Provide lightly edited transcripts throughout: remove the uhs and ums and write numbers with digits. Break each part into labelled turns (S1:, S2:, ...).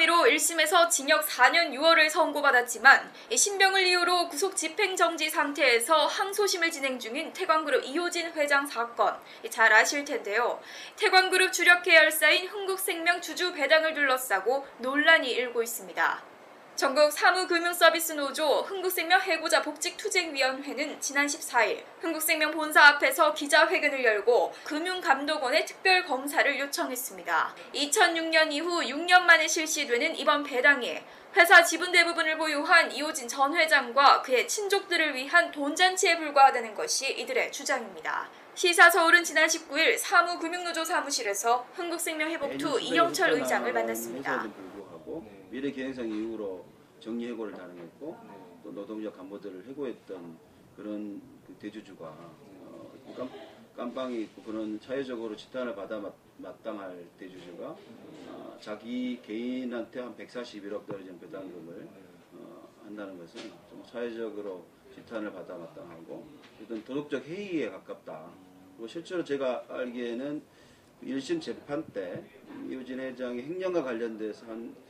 S1: 혐의로 1심에서 징역 4년 6월을 선고받았지만 신병을 이유로 구속 집행정지 상태에서 항소심을 진행 중인 태광그룹 이호진 회장 사건 잘 아실 텐데요. 태광그룹 주력 계열사인 흥국생명 주주 배당을 둘러싸고 논란이 일고 있습니다. 전국 사무금융서비스노조 흥국생명 해고자 복직투쟁위원회는 지난 14일 흥국생명 본사 앞에서 기자회견을 열고 금융감독원에 특별검사를 요청했습니다. 2006년 이후 6년 만에 실시되는 이번 배당에 회사 지분 대부분을 보유한 이호진 전 회장과 그의 친족들을 위한 돈잔치에 불과하다는 것이 이들의 주장입니다. 시사서울은 지난 19일 사무금융노조 사무실에서 흥국생명 회복투 이영철 의장을 만났습니다.
S2: 미래계획상 이후로 정리해고를 단행했고 또 노동력 간부들을 해고했던 그런 대주주가 깜빵이 있고 그런 사회적으로 지탄을 받아 마땅할 대주주가 자기 개인한테 한 141억 떨어진 배당금을 한다는 것은 좀 사회적으로 지탄을 받아 마땅하고 어떤 도덕적 해이에 가깝다. 그리고 실제로 제가 알기에는 1심 재판 때 이호진 회장이 횡령과 관련돼서 한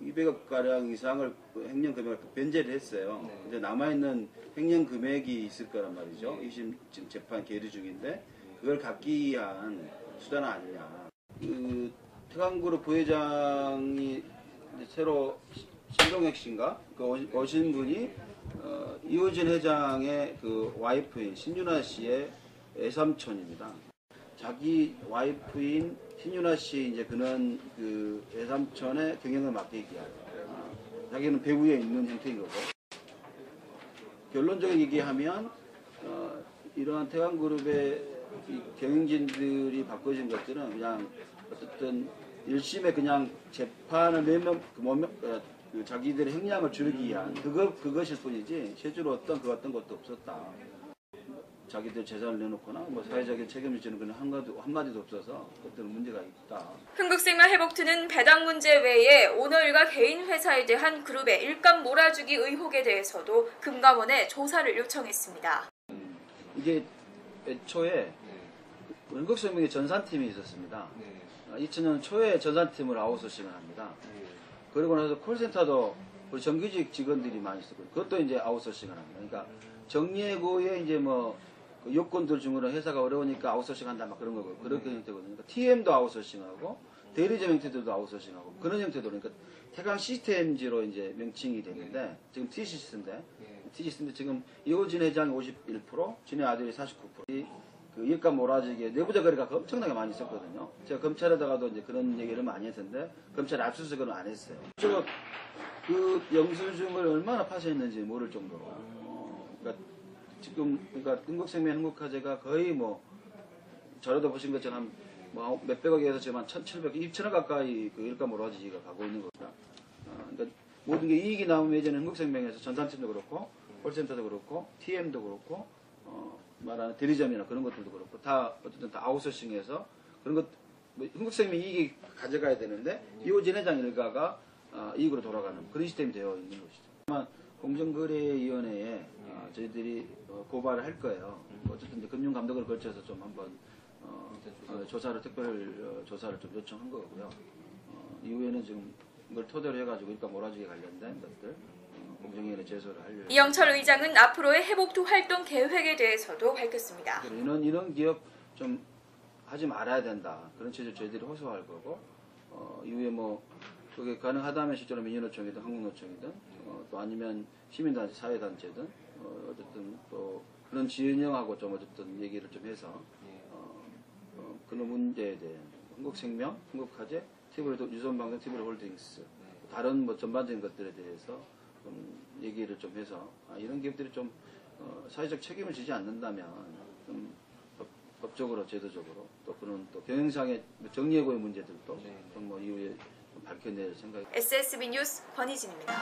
S2: 200억 가량 이상을 횡령 금액을 변제를 했어요. 근데 남아있는 횡령 금액이 있을 거란 말이죠. 2심 지금 재판 계류 중인데 그걸 갚기 위한 수단 아니냐. 그 태광그룹 부회장이 새로 신동혁 씨인가 오신 분이 이호진 회장의 그 와이프인 신윤아 씨의 외삼촌입니다. 자기 와이프인 신윤아 씨 이제 그는 그 외삼촌의 경영을 맡기기 위한 자기는 배후에 있는 형태인 거고 결론적으로 얘기하면 이러한 태광그룹의 경영진들이 바꿔진 것들은 그냥 어쨌든 1심에 그냥 재판을 자기들의 형량을 줄이기 위한 그것일 뿐이지 실제로 어떤 것도 없었다. 자기들 재산을 내놓거나 뭐 사회적인 책임을 지는 그런 한마디도 없어서 그때는 문제가 있다.
S1: 흥국생명 회복투는 배당 문제 외에 오너일가 개인 회사에 대한 그룹의 일감 몰아주기 의혹에 대해서도 금감원에 조사를 요청했습니다.
S2: 이게 애초에 흥국생명의 전산팀이 있었습니다. 2000년 초에 전산팀을 아웃소싱을 합니다. 그리고 나서 콜센터도 우리 정규직 직원들이 많이 쓰고 그것도 이제 아웃소싱을 합니다. 그러니까 정예고에 이제 뭐 그 요건들 중으로 회사가 어려우니까 아웃소싱 한다 막 그런 거고 그렇게 형태거든요. 그러니까 TM도 아웃소싱하고 대리점 형태들도 아웃소싱하고 그런 형태도 그러니까 태광 시스템지로 이제 명칭이 되는데 지금 T시스인데 지금 이호진 회장이 51%, 진의 아들이 49%. 그 이익감 몰아주기에 내부자 거래가 엄청나게 많이 있었거든요. 제가 검찰에다가도 이제 그런 얘기를 많이 했는데 검찰 압수수색은 안 했어요. 제가 그 영수증을 얼마나 파쇄했는지 모를 정도로. 그러니까 흥국생명 흥국화재가 거의 뭐 저라도 보신 것처럼 뭐 몇백억에서 지금 한 1,700억, 2,000억 가까이 그 일감 몰아주기가 가고 있는 겁니다. 그러니까 모든 게 이익이 나오면 예전에 흥국생명에서 전산팀도 그렇고 콜센터도 그렇고 TM도 그렇고 말하는 대리점이나 그런 것들도 그렇고 다 어쨌든 다 아웃소싱해서 그런 것 흥국생명 이익이 가져가야 되는데 이호진 회장 일가가 이익으로 돌아가는 그런 시스템이 되어 있는 것이죠. 아마 공정거래위원회에 저희들이 고발을 할 거예요. 어쨌든 이제 금융감독을 거쳐서 좀 한번 조사를 특별 조사를 좀 요청한 거고요. 이후에는 지금 이걸 토대로 해가지고 일감 몰아주기 관련된 것들 공정위원회 제소를 하려고.
S1: 이영철 의장은 앞으로의 회복투 활동 계획에 대해서도 밝혔습니다.
S2: 이런 기업 좀 하지 말아야 된다. 그런 취지로 저희들이 호소할 거고 이후에 뭐 그게 가능하다면 실제로 민주노총이든 한국노총이든 또 아니면 시민단체, 사회단체든 어쨌든 또 그런 진영하고 좀 어쨌든 얘기를 좀 해서 그런 문제에 대해 흥국생명, 흥국화재, 유선방송, 티브리홀딩스 다른 뭐 전반적인 것들에 대해서 좀 얘기를 좀 해서 이런 기업들이 좀 사회적 책임을 지지 않는다면 좀 법적으로 제도적으로 또 그런 또 경영상의 정리해고의 문제들도 좀 뭐 이후에 밝혀낼 생각입니다.
S1: SSB 뉴스 권희진입니다.